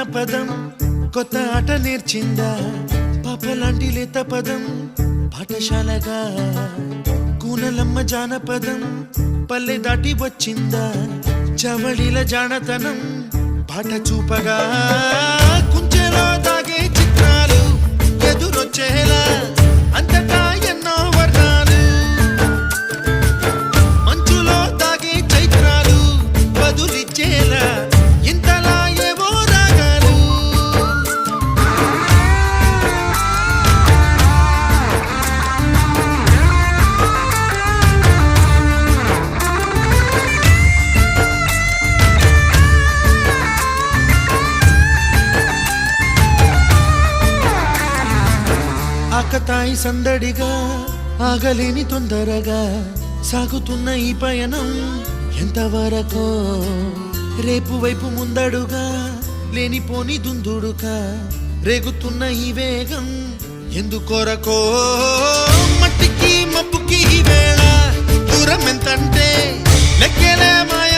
జానపదం కొత్త ఆట నేర్చిందా పాపలాంటి లేత పదం పాఠశాలగా కూనలమ్మ జానపదం పల్లె దాటి వచ్చిందా చవళిల జానతనం పాట చూపగా కుంచెలో దాగే చిత్రాలు ఎదురొచ్చేలా అంతటా ఎన్నో వర్ణాలు మంచులో దాగే చైత్రాలు బదులిచ్చేలా ఇంతలా ఏవో రాగాలు ఆకతాయి సందడిగా ఆగలేని తొందరగా సాగుతున్న ఈ పయనం ఎంతవరకో రేపు వైపు ముందడుగా లేనిపోని దుందుడుగా రేగుతున్న ఈ వేగం ఎందుకొరకో మట్టికి మబ్బుకి ఈ వేళ దూరం ఎంతంటే లెక్కలే మాయ